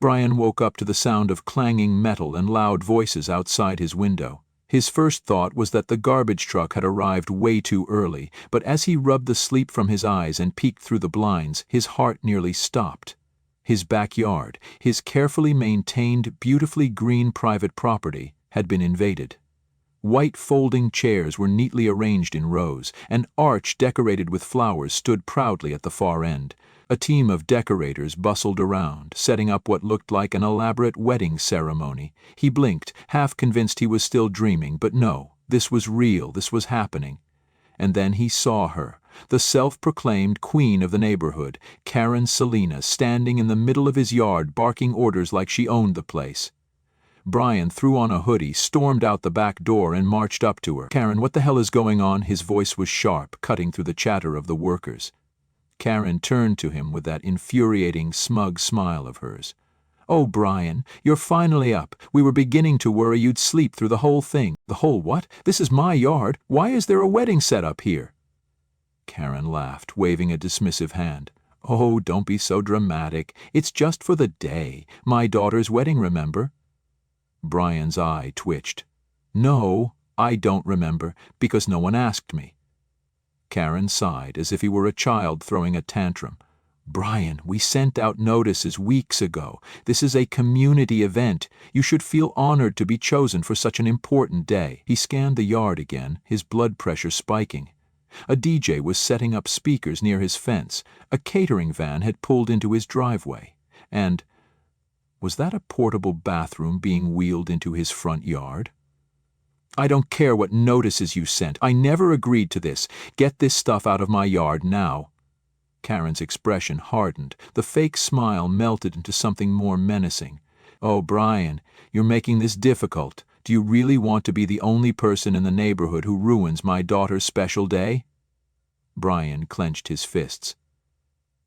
Brian woke up to the sound of clanging metal and loud voices outside his window. His first thought was that the garbage truck had arrived way too early, but as he rubbed the sleep from his eyes and peeked through the blinds, his heart nearly stopped. His backyard, his carefully maintained, beautifully green private property, had been invaded. White folding chairs were neatly arranged in rows. An arch decorated with flowers stood proudly at the far end. A team of decorators bustled around, setting up what looked like an elaborate wedding ceremony. He blinked, half convinced he was still dreaming, but no, this was real, this was happening. And then he saw her, the self-proclaimed queen of the neighborhood, Karen Selina, standing in the middle of his yard barking orders like she owned the place. Brian threw on a hoodie, stormed out the back door, and marched up to her. "Karen, what the hell is going on?" His voice was sharp, cutting through the chatter of the workers. Karen turned to him with that infuriating, smug smile of hers. "Oh, Brian, you're finally up. We were beginning to worry you'd sleep through the whole thing." "The whole what? This is my yard. Why is there a wedding set up here?" Karen laughed, waving a dismissive hand. "Oh, don't be so dramatic. It's just for the day. My daughter's wedding, remember?" Brian's eye twitched. "No, I don't remember, because no one asked me." Karen sighed as if he were a child throwing a tantrum. "Brian, we sent out notices weeks ago. This is a community event. You should feel honored to be chosen for such an important day." He scanned the yard again, his blood pressure spiking. A DJ was setting up speakers near his fence. A catering van had pulled into his driveway. And was that a portable bathroom being wheeled into his front yard? "I don't care what notices you sent. I never agreed to this. Get this stuff out of my yard now." Karen's expression hardened. The fake smile melted into something more menacing. "Oh, Brian, you're making this difficult. Do you really want to be the only person in the neighborhood who ruins my daughter's special day?" Brian clenched his fists.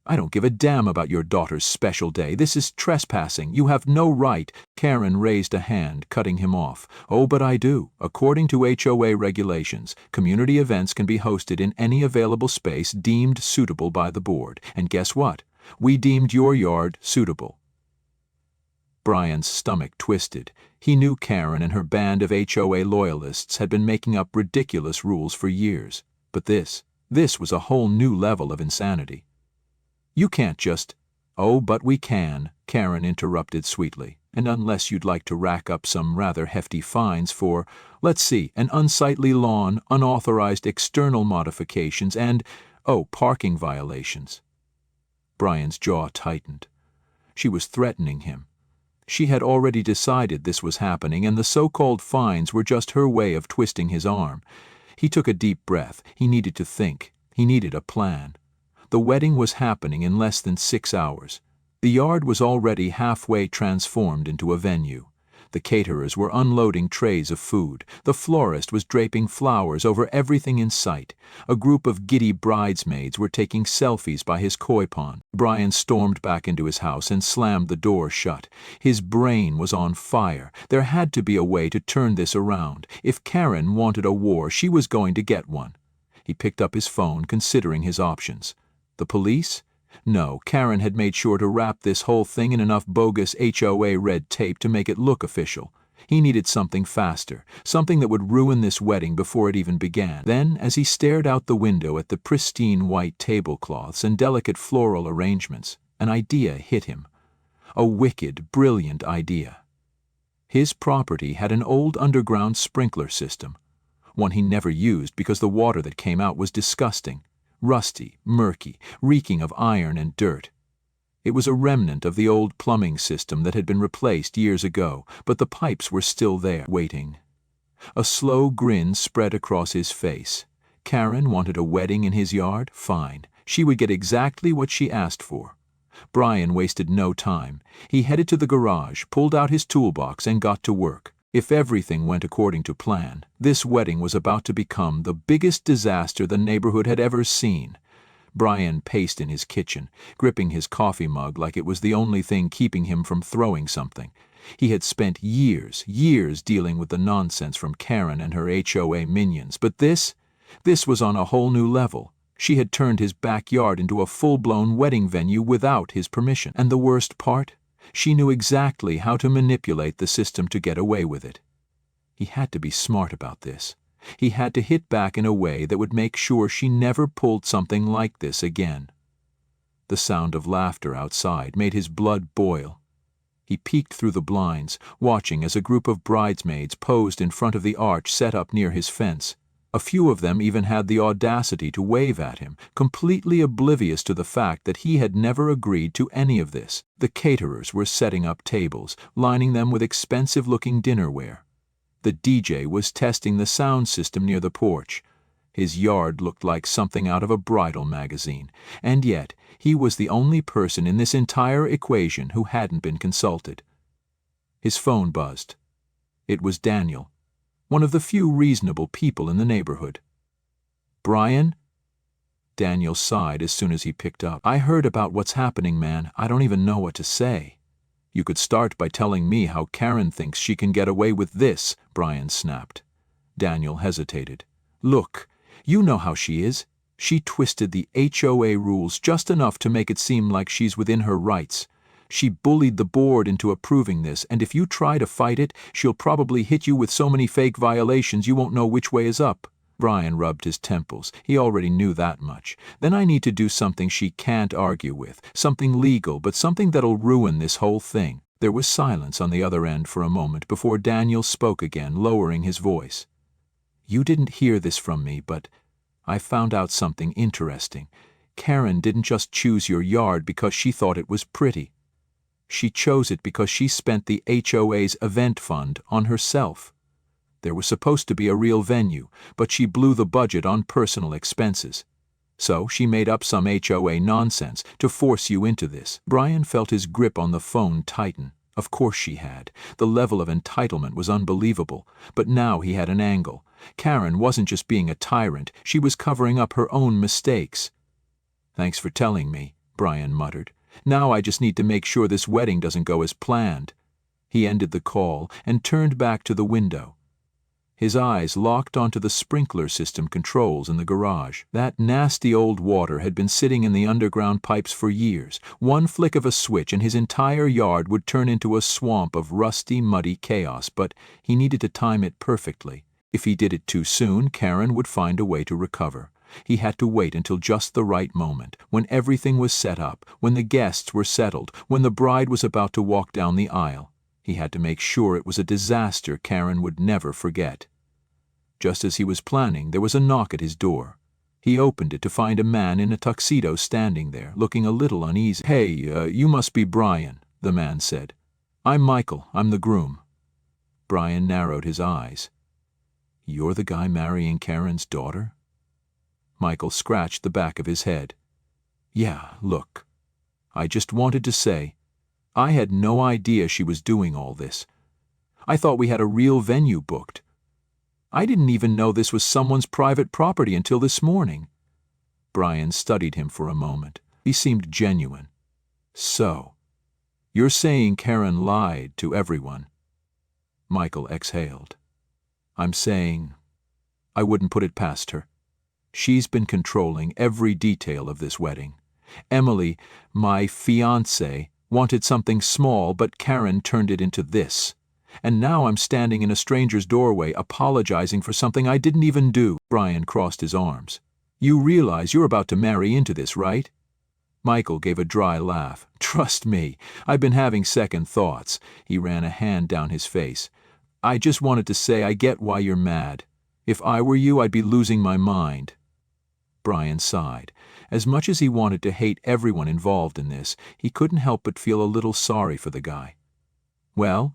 "I don't give a damn about your daughter's special day. This is trespassing. You have no right." Karen raised a hand, cutting him off. "Oh, but I do. According to HOA regulations, community events can be hosted in any available space deemed suitable by the board. And guess what? We deemed your yard suitable." Brian's stomach twisted. He knew Karen and her band of HOA loyalists had been making up ridiculous rules for years. But this was a whole new level of insanity. "You can't just—" "Oh, but we can," Karen interrupted sweetly. "And unless you'd like to rack up some rather hefty fines for, let's see, an unsightly lawn, unauthorized external modifications, and, parking violations." Brian's jaw tightened. She was threatening him. She had already decided this was happening, and the so-called fines were just her way of twisting his arm. He took a deep breath. He needed to think. He needed a plan. The wedding was happening in less than 6 hours. The yard was already halfway transformed into a venue. The caterers were unloading trays of food. The florist was draping flowers over everything in sight. A group of giddy bridesmaids were taking selfies by his koi pond. Brian stormed back into his house and slammed the door shut. His brain was on fire. There had to be a way to turn this around. If Karen wanted a war, she was going to get one. He picked up his phone, considering his options. The police? No, Karen had made sure to wrap this whole thing in enough bogus HOA red tape to make it look official. He needed something faster, something that would ruin this wedding before it even began. Then, as he stared out the window at the pristine white tablecloths and delicate floral arrangements, an idea hit him. A wicked, brilliant idea. His property had an old underground sprinkler system, one he never used because the water that came out was disgusting. Rusty, murky, reeking of iron and dirt. It was a remnant of the old plumbing system that had been replaced years ago, but the pipes were still there, waiting. A slow grin spread across his face. Karen wanted a wedding in his yard? Fine. She would get exactly what she asked for. Brian wasted no time. He headed to the garage, pulled out his toolbox, and got to work. If everything went according to plan, this wedding was about to become the biggest disaster the neighborhood had ever seen. Brian paced in his kitchen, gripping his coffee mug like it was the only thing keeping him from throwing something. He had spent years dealing with the nonsense from Karen and her HOA minions, but this was on a whole new level. She had turned his backyard into a full-blown wedding venue without his permission. And the worst part? She knew exactly how to manipulate the system to get away with it. He had to be smart about this. He had to hit back in a way that would make sure she never pulled something like this again. The sound of laughter outside made his blood boil. He peeked through the blinds, watching as a group of bridesmaids posed in front of the arch set up near his fence. A few of them even had the audacity to wave at him, completely oblivious to the fact that he had never agreed to any of this. The caterers were setting up tables, lining them with expensive-looking dinnerware. The DJ was testing the sound system near the porch. His yard looked like something out of a bridal magazine, and yet he was the only person in this entire equation who hadn't been consulted. His phone buzzed. It was Daniel, one of the few reasonable people in the neighborhood. "Brian?" Daniel sighed as soon as he picked up. "I heard about what's happening, man. I don't even know what to say." "You could start by telling me how Karen thinks she can get away with this," Brian snapped. Daniel hesitated. "Look, you know how she is. She twisted the HOA rules just enough to make it seem like she's within her rights. She bullied the board into approving this, and if you try to fight it, she'll probably hit you with so many fake violations you won't know which way is up." Brian rubbed his temples. He already knew that much. "Then I need to do something she can't argue with, something legal, but something that'll ruin this whole thing." There was silence on the other end for a moment before Daniel spoke again, lowering his voice. "You didn't hear this from me, but I found out something interesting. Karen didn't just choose your yard because she thought it was pretty. She chose it because she spent the HOA's event fund on herself. There was supposed to be a real venue, but she blew the budget on personal expenses. So she made up some HOA nonsense to force you into this." Brian felt his grip on the phone tighten. Of course she had. The level of entitlement was unbelievable, but now he had an angle. Karen wasn't just being a tyrant, she was covering up her own mistakes. "Thanks for telling me," Brian muttered. "Now I just need to make sure this wedding doesn't go as planned." He ended the call and turned back to the window. His eyes locked onto the sprinkler system controls in the garage. That nasty old water had been sitting in the underground pipes for years. One flick of a switch and his entire yard would turn into a swamp of rusty, muddy chaos, but he needed to time it perfectly. If he did it too soon, Karen would find a way to recover. He had to wait until just the right moment, when everything was set up, when the guests were settled, when the bride was about to walk down the aisle. He had to make sure it was a disaster Karen would never forget. Just as he was planning, there was a knock at his door. He opened it to find a man in a tuxedo standing there, looking a little uneasy. "Hey, you must be Brian," the man said. "I'm Michael. I'm the groom." Brian narrowed his eyes. "You're the guy marrying Karen's daughter?" Michael scratched the back of his head. "Yeah, look. I just wanted to say, I had no idea she was doing all this. I thought we had a real venue booked. I didn't even know this was someone's private property until this morning." Brian studied him for a moment. He seemed genuine. "So, you're saying Karen lied to everyone?" Michael exhaled. "I'm saying I wouldn't put it past her. She's been controlling every detail of this wedding. Emily, my fiancée, wanted something small, but Karen turned it into this. And now I'm standing in a stranger's doorway apologizing for something I didn't even do." Brian crossed his arms. "You realize you're about to marry into this, right?" Michael gave a dry laugh. "Trust me, I've been having second thoughts." He ran a hand down his face. "I just wanted to say I get why you're mad. If I were you, I'd be losing my mind." Brian sighed. As much as he wanted to hate everyone involved in this, he couldn't help but feel a little sorry for the guy. "Well,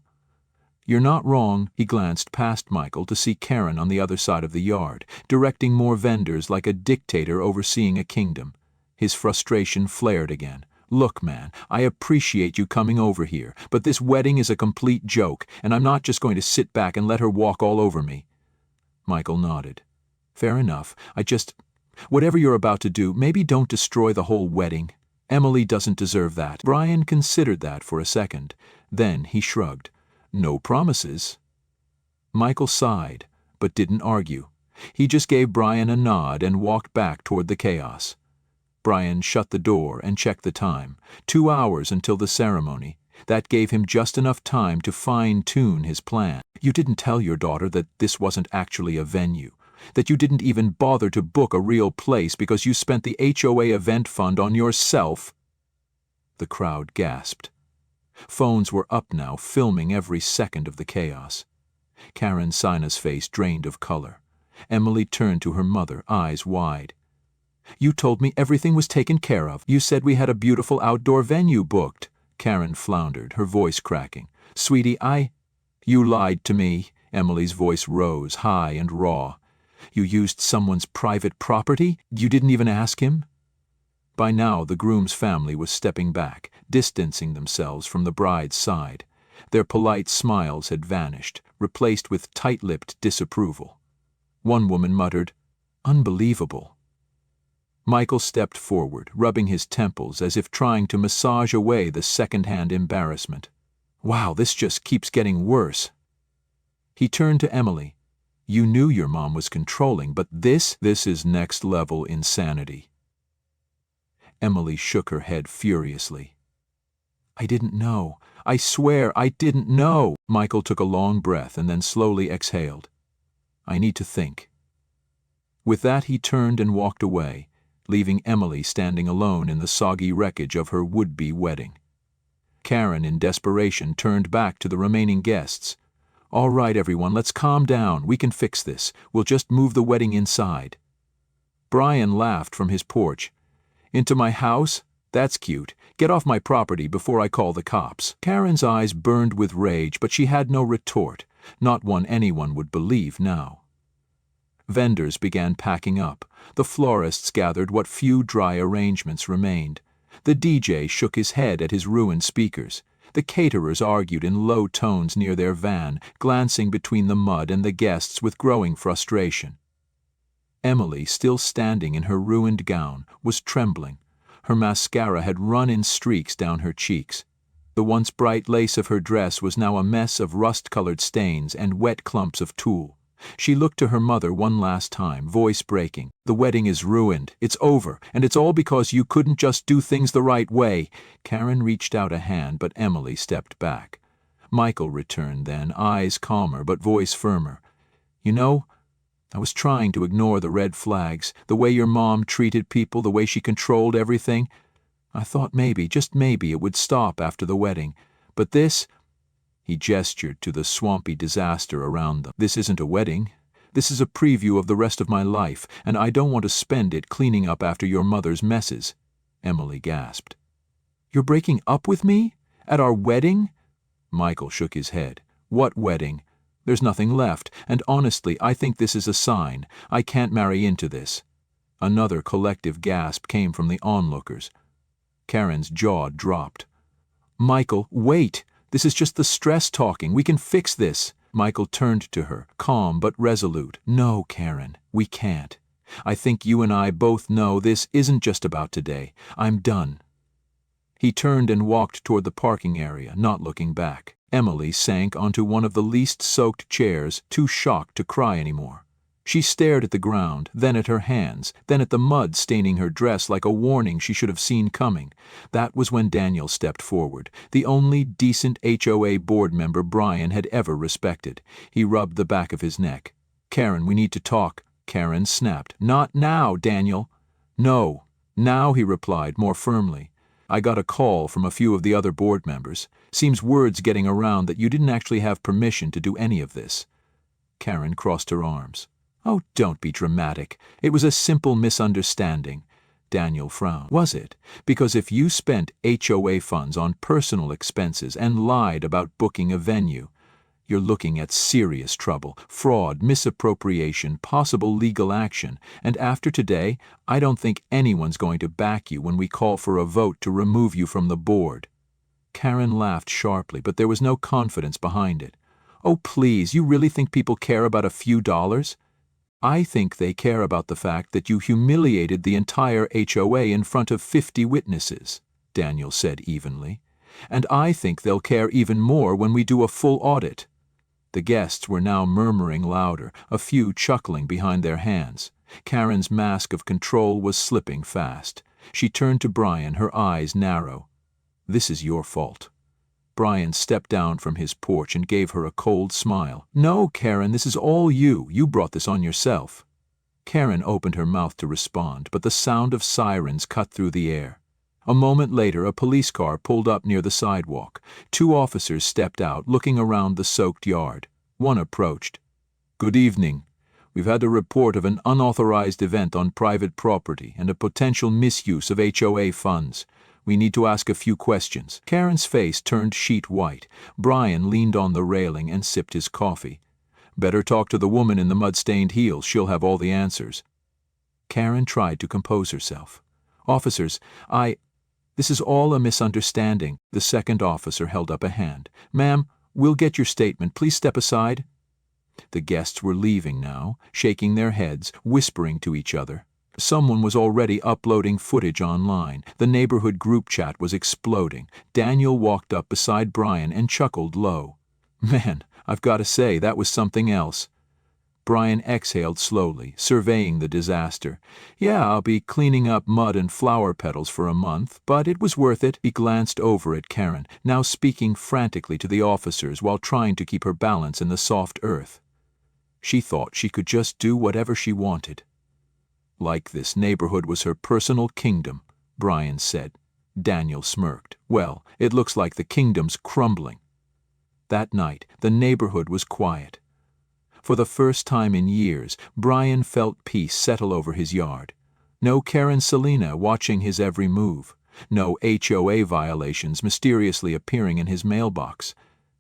you're not wrong." He glanced past Michael to see Karen on the other side of the yard, directing more vendors like a dictator overseeing a kingdom. His frustration flared again. "Look, man, I appreciate you coming over here, but this wedding is a complete joke, and I'm not just going to sit back and let her walk all over me." Michael nodded. "Fair enough. Whatever you're about to do, maybe don't destroy the whole wedding. Emily doesn't deserve that." Brian considered that for a second. Then he shrugged. "No promises." Michael sighed, but didn't argue. He just gave Brian a nod and walked back toward the chaos. Brian shut the door and checked the time. 2 hours until the ceremony. That gave him just enough time to fine-tune his plan. You didn't tell your daughter that this wasn't actually a venue, that you didn't even bother to book a real place because you spent the HOA event fund on yourself. The crowd gasped. Phones were up now, filming every second of the chaos. Karen Sina's face drained of color. Emily turned to her mother, eyes wide. You told me everything was taken care of. You said we had a beautiful outdoor venue booked. Karen floundered, her voice cracking. Sweetie, You lied to me. Emily's voice rose, high and raw. You used someone's private property? You didn't even ask him? By now the groom's family was stepping back, distancing themselves from the bride's side. Their polite smiles had vanished, replaced with tight-lipped disapproval. One woman muttered, "Unbelievable." Michael stepped forward, rubbing his temples as if trying to massage away the second-hand embarrassment. Wow, this just keeps getting worse. He turned to Emily. You knew your mom was controlling, but this is next-level insanity. Emily shook her head furiously. I didn't know. I swear I didn't know. Michael took a long breath and then slowly exhaled. I need to think. With that he turned and walked away, leaving Emily standing alone in the soggy wreckage of her would-be wedding. Karen, in desperation, turned back to the remaining guests. All right, everyone, let's calm down. We can fix this. We'll just move the wedding inside. Brian laughed from his porch. Into my house? That's cute. Get off my property before I call the cops. Karen's eyes burned with rage, but she had no retort, not one anyone would believe now. Vendors began packing up. The florists gathered what few dry arrangements remained. The DJ shook his head at his ruined speakers. The caterers argued in low tones near their van, glancing between the mud and the guests with growing frustration. Emily, still standing in her ruined gown, was trembling. Her mascara had run in streaks down her cheeks. The once bright lace of her dress was now a mess of rust-colored stains and wet clumps of tulle. She looked to her mother one last time, voice breaking. The wedding is ruined. It's over. And it's all because you couldn't just do things the right way. Karen reached out a hand, but Emily stepped back. Michael returned then, eyes calmer but voice firmer. You know, I was trying to ignore the red flags, the way your mom treated people, the way she controlled everything. I thought maybe, just maybe, it would stop after the wedding. But this... He gestured to the swampy disaster around them. This isn't a wedding. This is a preview of the rest of my life, and I don't want to spend it cleaning up after your mother's messes. Emily gasped. You're breaking up with me? At our wedding? Michael shook his head. What wedding? There's nothing left, and honestly, I think this is a sign. I can't marry into this. Another collective gasp came from the onlookers. Karen's jaw dropped. Michael, wait! This is just the stress talking. We can fix this. Michael turned to her, calm but resolute. No, Karen, we can't. I think you and I both know this isn't just about today. I'm done. He turned and walked toward the parking area, not looking back. Emily sank onto one of the least soaked chairs, too shocked to cry anymore. She stared at the ground, then at her hands, then at the mud staining her dress like a warning she should have seen coming. That was when Daniel stepped forward, the only decent HOA board member Brian had ever respected. He rubbed the back of his neck. Karen, we need to talk. Karen snapped. Not now, Daniel. No. Now, he replied more firmly. I got a call from a few of the other board members. Seems word's getting around that you didn't actually have permission to do any of this. Karen crossed her arms. Oh, don't be dramatic. It was a simple misunderstanding. Daniel frowned. Was it? Because if you spent HOA funds on personal expenses and lied about booking a venue, you're looking at serious trouble, fraud, misappropriation, possible legal action, and after today, I don't think anyone's going to back you when we call for a vote to remove you from the board. Karen laughed sharply, but there was no confidence behind it. Oh, please, you really think people care about a few dollars? I think they care about the fact that you humiliated the entire HOA in front of 50 witnesses, Daniel said evenly. And I think they'll care even more when we do a full audit. The guests were now murmuring louder, a few chuckling behind their hands. Karen's mask of control was slipping fast. She turned to Brian, her eyes narrow. This is your fault. Brian stepped down from his porch and gave her a cold smile. "No, Karen, this is all you. You brought this on yourself." Karen opened her mouth to respond, but the sound of sirens cut through the air. A moment later, a police car pulled up near the sidewalk. 2 officers stepped out, looking around the soaked yard. One approached. "Good evening. We've had a report of an unauthorized event on private property and a potential misuse of HOA funds. We need to ask a few questions." Karen's face turned sheet white. Brian leaned on the railing and sipped his coffee. "Better talk to the woman in the mud-stained heels. She'll have all the answers." Karen tried to compose herself. "Officers, this is all a misunderstanding." The second officer held up a hand. "Ma'am, we'll get your statement. Please step aside." The guests were leaving now, shaking their heads, whispering to each other. Someone was already uploading footage online. The neighborhood group chat was exploding. Daniel walked up beside Brian and chuckled low. "Man, I've got to say, that was something else." Brian exhaled slowly, surveying the disaster. "Yeah, I'll be cleaning up mud and flower petals for a month, but it was worth it." He glanced over at Karen, now speaking frantically to the officers while trying to keep her balance in the soft earth. She thought she could just do whatever she wanted. "Like this neighborhood was her personal kingdom," Brian said. Daniel smirked. "Well, it looks like the kingdom's crumbling." That night, the neighborhood was quiet. For the first time in years, Brian felt peace settle over his yard. No Karen Selina watching his every move. No HOA violations mysteriously appearing in his mailbox.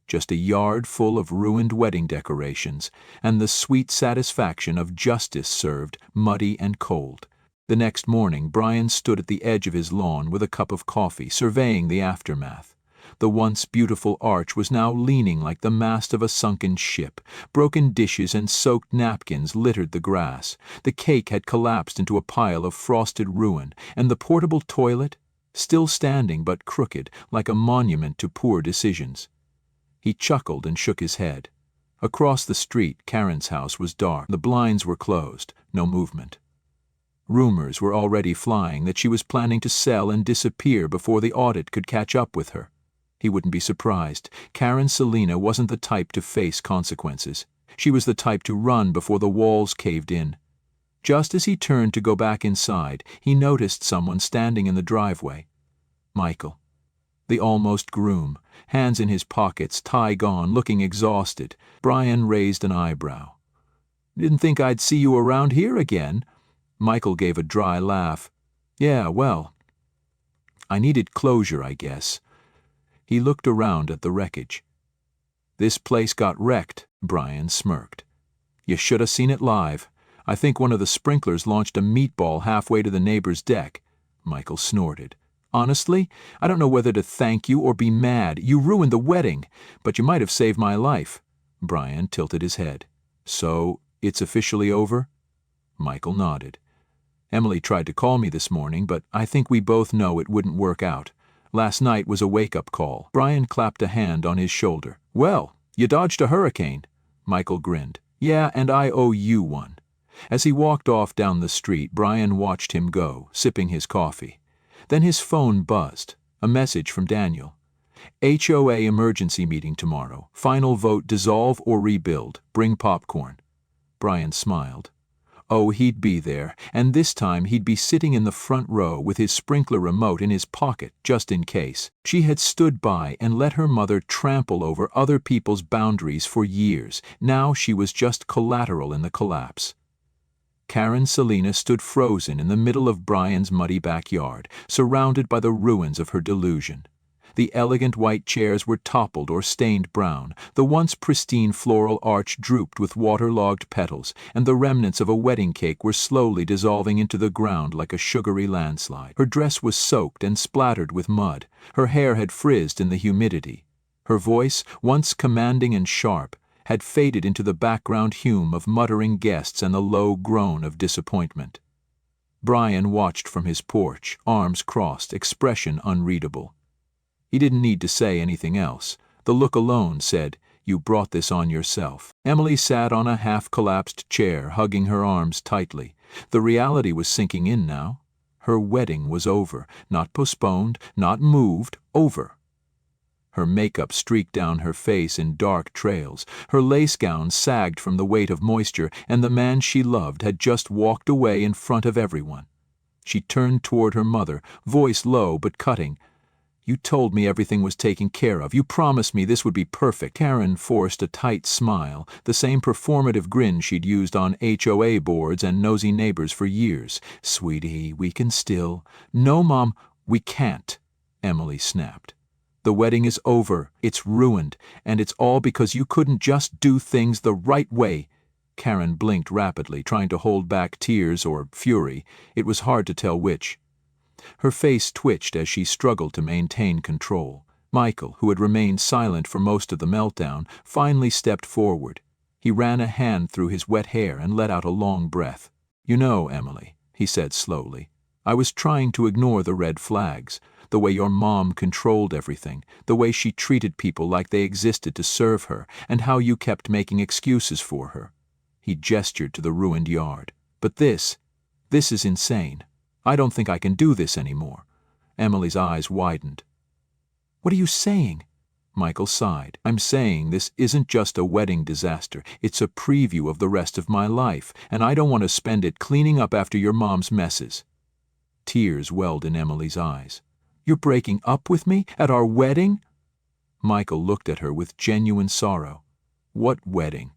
Just a yard full of ruined wedding decorations, and the sweet satisfaction of justice served, muddy and cold. The next morning, Brian stood at the edge of his lawn with a cup of coffee, surveying the aftermath. The once beautiful arch was now leaning like the mast of a sunken ship. Broken dishes and soaked napkins littered the grass. The cake had collapsed into a pile of frosted ruin, and the portable toilet, still standing but crooked, like a monument to poor decisions. He chuckled and shook his head. Across the street, Karen's house was dark. The blinds were closed, no movement. Rumors were already flying that she was planning to sell and disappear before the audit could catch up with her. He wouldn't be surprised. Karen Selina wasn't the type to face consequences. She was the type to run before the walls caved in. Just as he turned to go back inside, he noticed someone standing in the driveway. Michael. The almost groom, hands in his pockets, tie gone, looking exhausted. Brian raised an eyebrow. "Didn't think I'd see you around here again." Michael gave a dry laugh. "Yeah, well, I needed closure, I guess." He looked around at the wreckage. "This place got wrecked," Brian smirked. "You should have seen it live. I think one of the sprinklers launched a meatball halfway to the neighbor's deck." Michael snorted. "Honestly, I don't know whether to thank you or be mad. You ruined the wedding, but you might have saved my life." Brian tilted his head. "So, it's officially over?" Michael nodded. "Emily tried to call me this morning, but I think we both know it wouldn't work out. Last night was a wake-up call." Brian clapped a hand on his shoulder. "Well, you dodged a hurricane." Michael grinned. "Yeah, and I owe you one." As he walked off down the street, Brian watched him go, sipping his coffee. Then his phone buzzed. A message from Daniel. "HOA emergency meeting tomorrow. Final vote: dissolve or rebuild. Bring popcorn." Brian smiled. Oh, he'd be there, and this time he'd be sitting in the front row with his sprinkler remote in his pocket, just in case. She had stood by and let her mother trample over other people's boundaries for years. Now she was just collateral in the collapse. Karen Selina stood frozen in the middle of Brian's muddy backyard, surrounded by the ruins of her delusion. The elegant white chairs were toppled or stained brown. The once pristine floral arch drooped with waterlogged petals, and the remnants of a wedding cake were slowly dissolving into the ground like a sugary landslide. Her dress was soaked and splattered with mud. Her hair had frizzed in the humidity. Her voice, once commanding and sharp, had faded into the background hum of muttering guests and the low groan of disappointment. Brian watched from his porch, arms crossed, expression unreadable. He didn't need to say anything else. The look alone said, "You brought this on yourself." Emily sat on a half-collapsed chair, hugging her arms tightly. The reality was sinking in now. Her wedding was over, not postponed, not moved, over. Her makeup streaked down her face in dark trails, her lace gown sagged from the weight of moisture, and the man she loved had just walked away in front of everyone. She turned toward her mother, voice low but cutting. "You told me everything was taken care of. You promised me this would be perfect." Karen forced a tight smile, the same performative grin she'd used on HOA boards and nosy neighbors for years. "Sweetie, we can still—" "No, Mom, we can't," Emily snapped. "The wedding is over, it's ruined, and it's all because you couldn't just do things the right way." Karen blinked rapidly, trying to hold back tears or fury. It was hard to tell which. Her face twitched as she struggled to maintain control. Michael, who had remained silent for most of the meltdown, finally stepped forward. He ran a hand through his wet hair and let out a long breath. "You know, Emily," he said slowly, "I was trying to ignore the red flags, the way your mom controlled everything, the way she treated people like they existed to serve her, and how you kept making excuses for her." He gestured to the ruined yard. "But this is insane. I don't think I can do this anymore." Emily's eyes widened. "What are you saying?" Michael sighed. "I'm saying this isn't just a wedding disaster. It's a preview of the rest of my life, and I don't want to spend it cleaning up after your mom's messes." Tears welled in Emily's eyes. "You're breaking up with me? At our wedding?" Michael looked at her with genuine sorrow. "What wedding?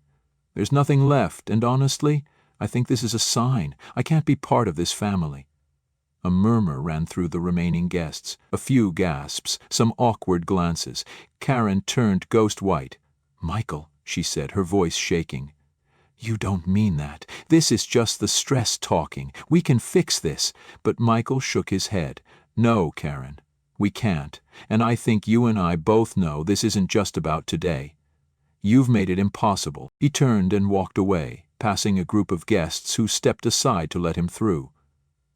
There's nothing left, and honestly, I think this is a sign. I can't be part of this family." A murmur ran through the remaining guests, a few gasps, some awkward glances. Karen turned ghost white. "Michael," she said, her voice shaking. "You don't mean that. This is just the stress talking. We can fix this." But Michael shook his head. "No, Karen, we can't, and I think you and I both know this isn't just about today. You've made it impossible." He turned and walked away, passing a group of guests who stepped aside to let him through.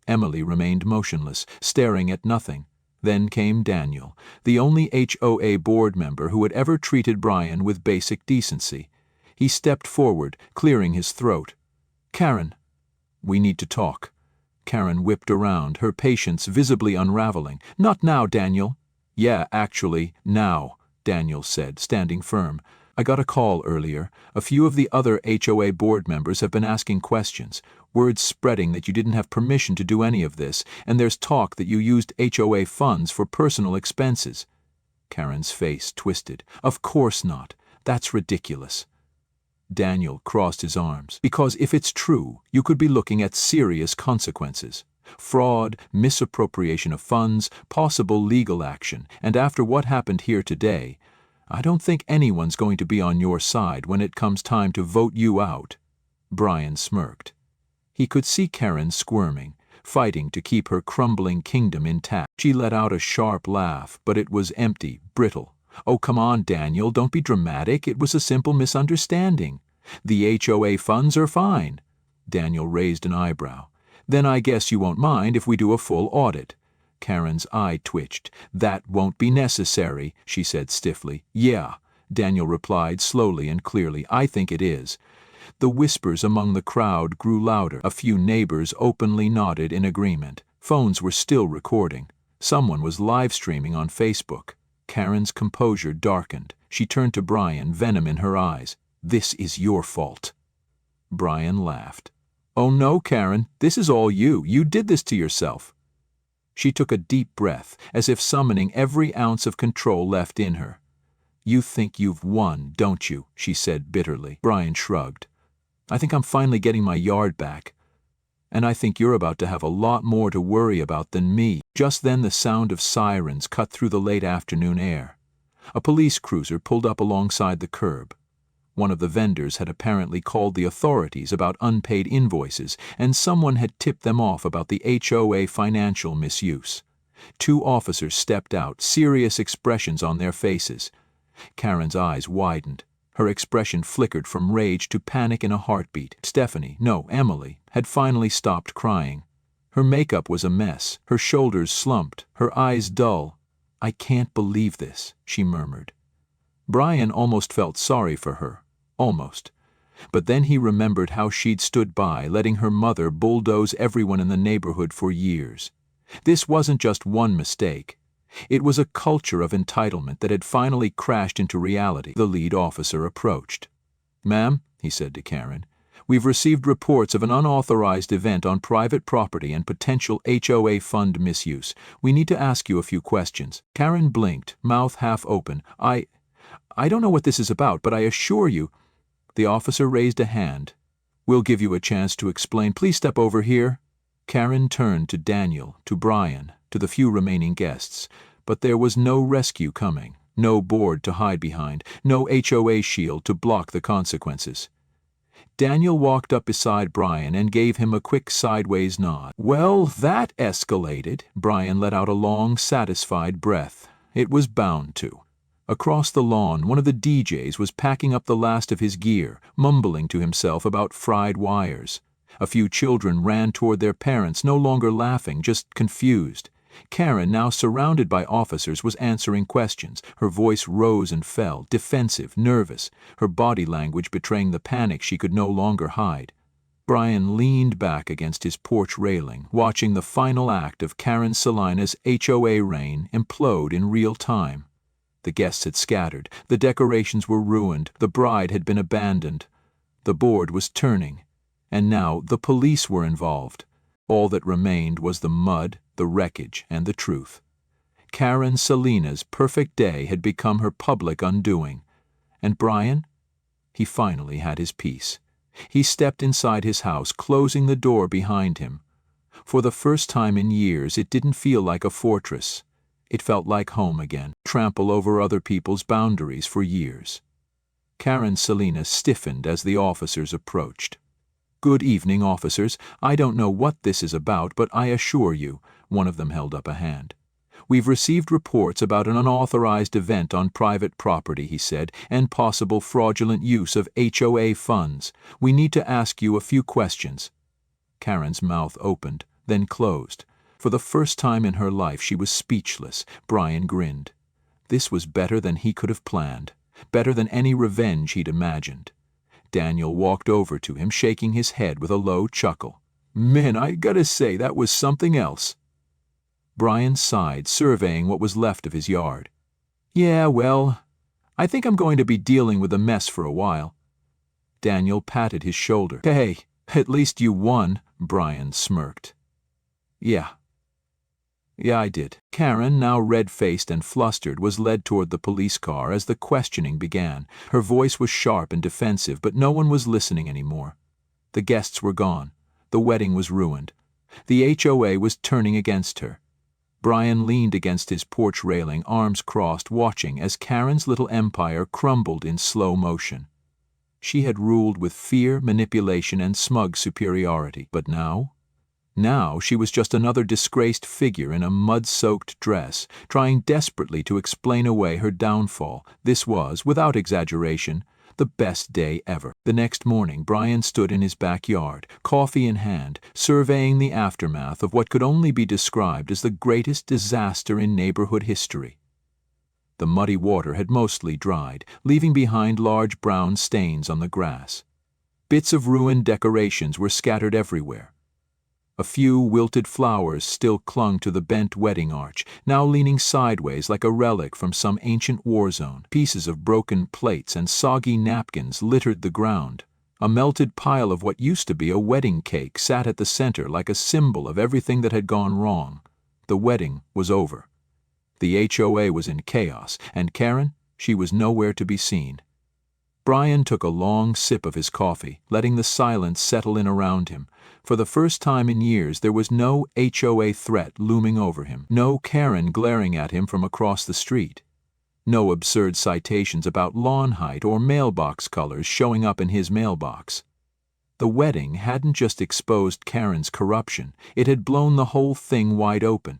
Emily remained motionless, staring at nothing. Then came Daniel, the only HOA board member who had ever treated Brian with basic decency. He stepped forward, clearing his throat. "Karen, we need to talk." Karen whipped around, her patience visibly unraveling. "Not now, Daniel." "Yeah, actually, now," Daniel said, standing firm. "I got a call earlier. A few of the other HOA board members have been asking questions. Word's spreading that you didn't have permission to do any of this, and there's talk that you used HOA funds for personal expenses." Karen's face twisted. "Of course not. That's ridiculous." Daniel crossed his arms. "Because if it's true, you could be looking at serious consequences. Fraud, misappropriation of funds, possible legal action, and after what happened here today, I don't think anyone's going to be on your side when it comes time to vote you out." Brian smirked. He could see Karen squirming, fighting to keep her crumbling kingdom intact. She let out a sharp laugh, but it was empty, brittle. "Oh, come on, Daniel, don't be dramatic. It was a simple misunderstanding. The HOA funds are fine." Daniel raised an eyebrow. "Then I guess you won't mind if we do a full audit." Karen's eye twitched. "That won't be necessary," she said stiffly. "Yeah," Daniel replied slowly and clearly. "I think it is." The whispers among the crowd grew louder. A few neighbors openly nodded in agreement. Phones were still recording. Someone was live streaming on Facebook. Karen's composure darkened. She turned to Brian, venom in her eyes. "This is your fault." Brian laughed. "Oh no, Karen, this is all you. You did this to yourself." She took a deep breath, as if summoning every ounce of control left in her. "You think you've won, don't you?" she said bitterly. Brian shrugged. "I think I'm finally getting my yard back. And I think you're about to have a lot more to worry about than me." Just then the sound of sirens cut through the late afternoon air. A police cruiser pulled up alongside the curb. One of the vendors had apparently called the authorities about unpaid invoices, and someone had tipped them off about the HOA financial misuse. Two officers stepped out, serious expressions on their faces. Karen's eyes widened. Her expression flickered from rage to panic in a heartbeat. Emily, had finally stopped crying. Her makeup was a mess, her shoulders slumped, her eyes dull. "I can't believe this," she murmured. Brian almost felt sorry for her. Almost. But then he remembered how she'd stood by, letting her mother bulldoze everyone in the neighborhood for years. This wasn't just one mistake. It was a culture of entitlement that had finally crashed into reality. The lead officer approached. "Ma'am," he said to Karen, "we've received reports of an unauthorized event on private property and potential HOA fund misuse. We need to ask you a few questions." Karen blinked, mouth half open. I don't know what this is about, but I assure you—" The officer raised a hand. "We'll give you a chance to explain. Please step over here." Karen turned to Daniel, to Brian, to the few remaining guests, but there was no rescue coming, no board to hide behind, no HOA shield to block the consequences. Daniel walked up beside Brian and gave him a quick sideways nod. "Well, that escalated." Brian let out a long, satisfied breath. It was bound to. Across the lawn, one of the DJs was packing up the last of his gear, mumbling to himself about fried wires. A few children ran toward their parents, no longer laughing, just confused. Karen, now surrounded by officers, was answering questions. Her voice rose and fell, defensive, nervous, her body language betraying the panic she could no longer hide. Brian leaned back against his porch railing, watching the final act of Karen Salina's HOA reign implode in real time. The guests had scattered, the decorations were ruined, the bride had been abandoned. The board was turning, and now the police were involved. All that remained was the mud, the wreckage, and the truth. Karen Salina's perfect day had become her public undoing. And Brian? He finally had his peace. He stepped inside his house, closing the door behind him. For the first time in years, it didn't feel like a fortress. It felt like home again, trample over other people's boundaries for years. Karen Salina stiffened as the officers approached. "Good evening, officers. I don't know what this is about, but I assure you," one of them held up a hand. "We've received reports about an unauthorized event on private property," he said, "and possible fraudulent use of HOA funds. We need to ask you a few questions." Karen's mouth opened, then closed. For the first time in her life she was speechless. Brian grinned. This was better than he could have planned, better than any revenge he'd imagined. Daniel walked over to him, shaking his head with a low chuckle. "Man, I gotta say, that was something else." Brian sighed, surveying what was left of his yard. "Yeah, well, I think I'm going to be dealing with the mess for a while." Daniel patted his shoulder. "Hey, at least you won," Brian smirked. Yeah, I did." Karen, now red-faced and flustered, was led toward the police car as the questioning began. Her voice was sharp and defensive, but no one was listening anymore. The guests were gone. The wedding was ruined. The HOA was turning against her. Brian leaned against his porch railing, arms crossed, watching as Karen's little empire crumbled in slow motion. She had ruled with fear, manipulation, and smug superiority. But now? Now she was just another disgraced figure in a mud-soaked dress, trying desperately to explain away her downfall. This was, without exaggeration, the best day ever. The next morning, Brian stood in his backyard, coffee in hand, surveying the aftermath of what could only be described as the greatest disaster in neighborhood history. The muddy water had mostly dried, leaving behind large brown stains on the grass. Bits of ruined decorations were scattered everywhere. A few wilted flowers still clung to the bent wedding arch, now leaning sideways like a relic from some ancient war zone. Pieces of broken plates and soggy napkins littered the ground. A melted pile of what used to be a wedding cake sat at the center like a symbol of everything that had gone wrong. The wedding was over. The HOA was in chaos, and Karen, she was nowhere to be seen. Brian took a long sip of his coffee, letting the silence settle in around him. For the first time in years, there was no HOA threat looming over him, no Karen glaring at him from across the street, no absurd citations about lawn height or mailbox colors showing up in his mailbox. The wedding hadn't just exposed Karen's corruption, it had blown the whole thing wide open.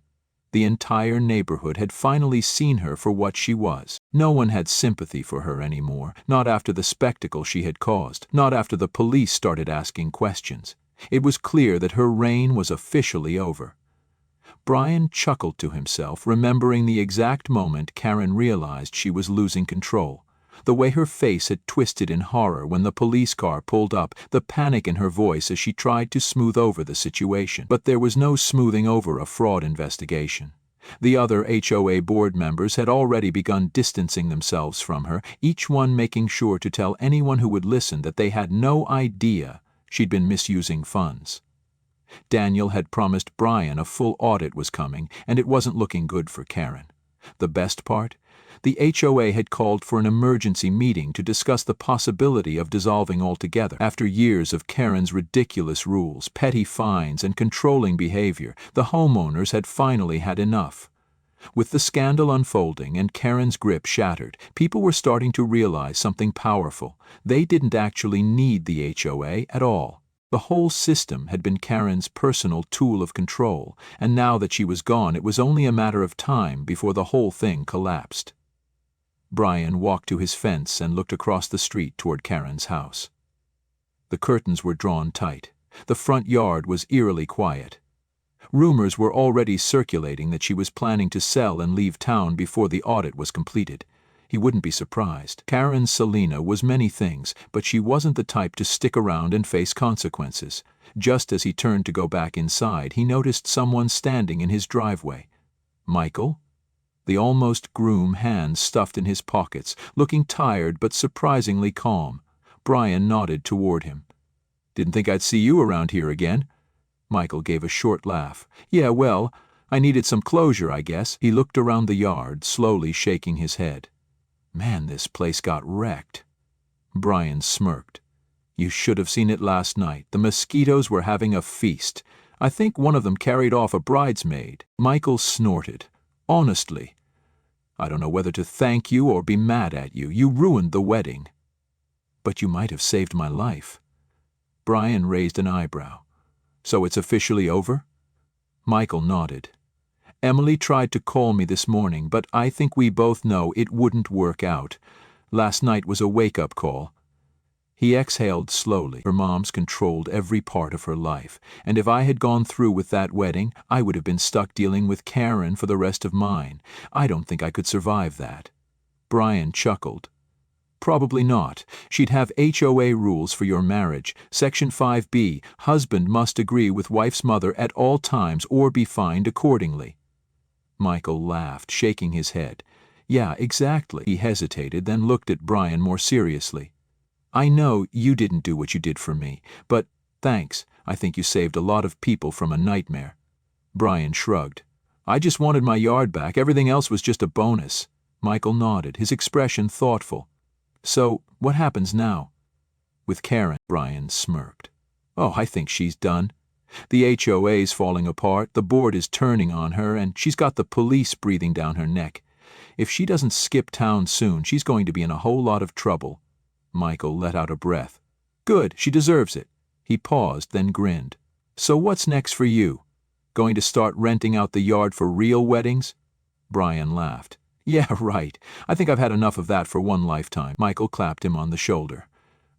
The entire neighborhood had finally seen her for what she was. No one had sympathy for her anymore, not after the spectacle she had caused, not after the police started asking questions. It was clear that her reign was officially over. Brian chuckled to himself, remembering the exact moment Karen realized she was losing control. The way her face had twisted in horror when the police car pulled up, the panic in her voice as she tried to smooth over the situation. But there was no smoothing over a fraud investigation. The other HOA board members had already begun distancing themselves from her, each one making sure to tell anyone who would listen that they had no idea she'd been misusing funds. Daniel had promised Brian a full audit was coming, and it wasn't looking good for Karen. The best part? The HOA had called for an emergency meeting to discuss the possibility of dissolving altogether. After years of Karen's ridiculous rules, petty fines, and controlling behavior, the homeowners had finally had enough. With the scandal unfolding and Karen's grip shattered, people were starting to realize something powerful. They didn't actually need the HOA at all. The whole system had been Karen's personal tool of control, and now that she was gone, it was only a matter of time before the whole thing collapsed. Brian walked to his fence and looked across the street toward Karen's house. The curtains were drawn tight. The front yard was eerily quiet. Rumors were already circulating that she was planning to sell and leave town before the audit was completed. He wouldn't be surprised. Karen Selina was many things, but she wasn't the type to stick around and face consequences. Just as he turned to go back inside, he noticed someone standing in his driveway. Michael? The almost groom, hands stuffed in his pockets, looking tired but surprisingly calm. Brian nodded toward him. "Didn't think I'd see you around here again." Michael gave a short laugh. "Yeah, well, I needed some closure, I guess." He looked around the yard, slowly shaking his head. "Man, this place got wrecked." Brian smirked. "You should have seen it last night. The mosquitoes were having a feast. I think one of them carried off a bridesmaid." Michael snorted. "Honestly, I don't know whether to thank you or be mad at you. You ruined the wedding." "But you might have saved my life." Brian raised an eyebrow. "So it's officially over?" Michael nodded. "Emily tried to call me this morning, but I think we both know it wouldn't work out. Last night was a wake-up call." He exhaled slowly. "Her mom's controlled every part of her life, and if I had gone through with that wedding, I would have been stuck dealing with Karen for the rest of mine. I don't think I could survive that." Brian chuckled. "Probably not. She'd have HOA rules for your marriage. Section 5B, husband must agree with wife's mother at all times or be fined accordingly." Michael laughed, shaking his head. "Yeah, exactly." He hesitated, then looked at Brian more seriously. "I know you didn't do what you did for me, but thanks. I think you saved a lot of people from a nightmare." Brian shrugged. "I just wanted my yard back. Everything else was just a bonus." Michael nodded, his expression thoughtful. "So, what happens now?" "With Karen," Brian smirked. "Oh, I think she's done. The HOA's falling apart, the board is turning on her, and she's got the police breathing down her neck. If she doesn't skip town soon, she's going to be in a whole lot of trouble." Michael let out a breath. "Good, she deserves it." He paused, then grinned. "So what's next for you? Going to start renting out the yard for real weddings?" Brian laughed. "Yeah, right. I think I've had enough of that for one lifetime." Michael clapped him on the shoulder.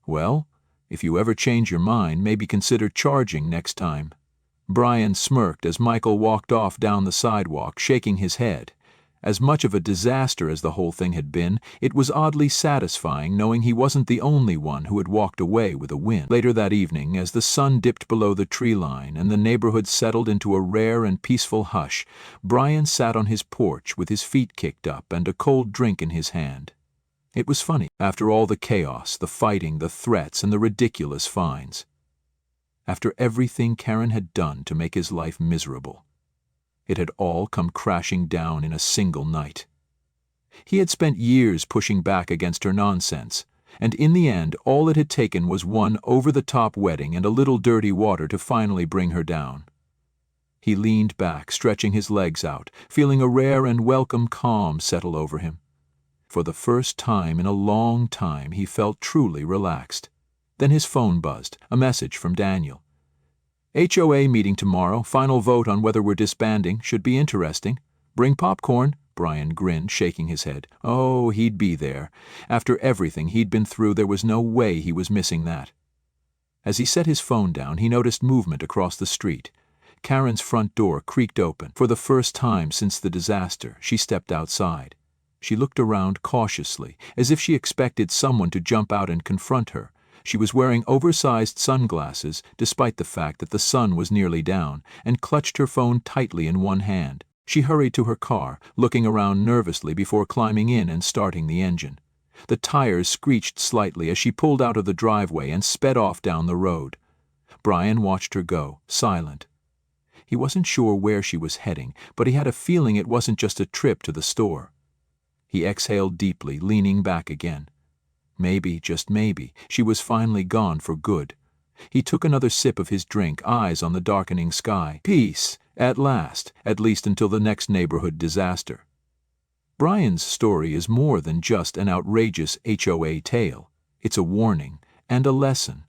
"Well, if you ever change your mind, maybe consider charging next time." Brian smirked as Michael walked off down the sidewalk, shaking his head. As much of a disaster as the whole thing had been, it was oddly satisfying knowing he wasn't the only one who had walked away with a win. Later that evening, as the sun dipped below the tree line and the neighborhood settled into a rare and peaceful hush, Brian sat on his porch with his feet kicked up and a cold drink in his hand. It was funny, after all the chaos, the fighting, the threats, and the ridiculous fines. After everything Karen had done to make his life miserable, it had all come crashing down in a single night. He had spent years pushing back against her nonsense, and in the end all it had taken was one over-the-top wedding and a little dirty water to finally bring her down. He leaned back, stretching his legs out, feeling a rare and welcome calm settle over him. For the first time in a long time he felt truly relaxed. Then his phone buzzed, a message from Daniel. "HOA meeting tomorrow, final vote on whether we're disbanding, should be interesting. Bring popcorn." Brian grinned, shaking his head. Oh, he'd be there. After everything he'd been through, there was no way he was missing that. As he set his phone down, he noticed movement across the street. Karen's front door creaked open. For the first time since the disaster, she stepped outside. She looked around cautiously, as if she expected someone to jump out and confront her. She was wearing oversized sunglasses, despite the fact that the sun was nearly down, and clutched her phone tightly in one hand. She hurried to her car, looking around nervously before climbing in and starting the engine. The tires screeched slightly as she pulled out of the driveway and sped off down the road. Brian watched her go, silent. He wasn't sure where she was heading, but he had a feeling it wasn't just a trip to the store. He exhaled deeply, leaning back again. Maybe, just maybe, she was finally gone for good. He took another sip of his drink, eyes on the darkening sky. Peace, at last, at least until the next neighborhood disaster. Brian's story is more than just an outrageous HOA tale. It's a warning and a lesson.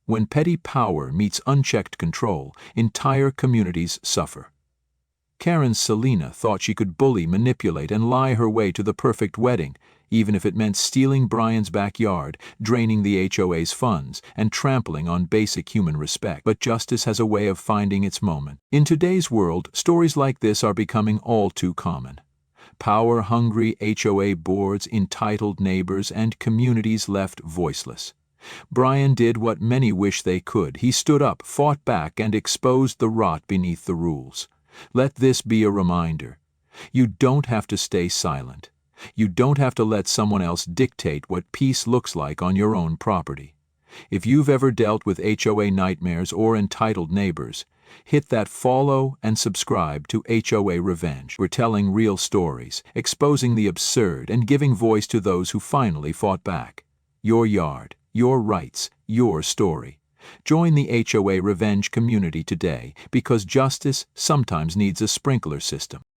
When petty power meets unchecked control, entire communities suffer. Karen's Selena thought she could bully, manipulate, and lie her way to the perfect wedding, even if it meant stealing Brian's backyard, draining the HOA's funds, and trampling on basic human respect. But justice has a way of finding its moment. In today's world, stories like this are becoming all too common. Power-hungry HOA boards, entitled neighbors, and communities left voiceless. Brian did what many wish they could. He stood up, fought back, and exposed the rot beneath the rules. Let this be a reminder. You don't have to stay silent. You don't have to let someone else dictate what peace looks like on your own property. If you've ever dealt with HOA nightmares or entitled neighbors, hit that follow and subscribe to HOA Revenge. We're telling real stories, exposing the absurd, and giving voice to those who finally fought back. Your yard, your rights, your story. Join the HOA Revenge community today, because justice sometimes needs a sprinkler system.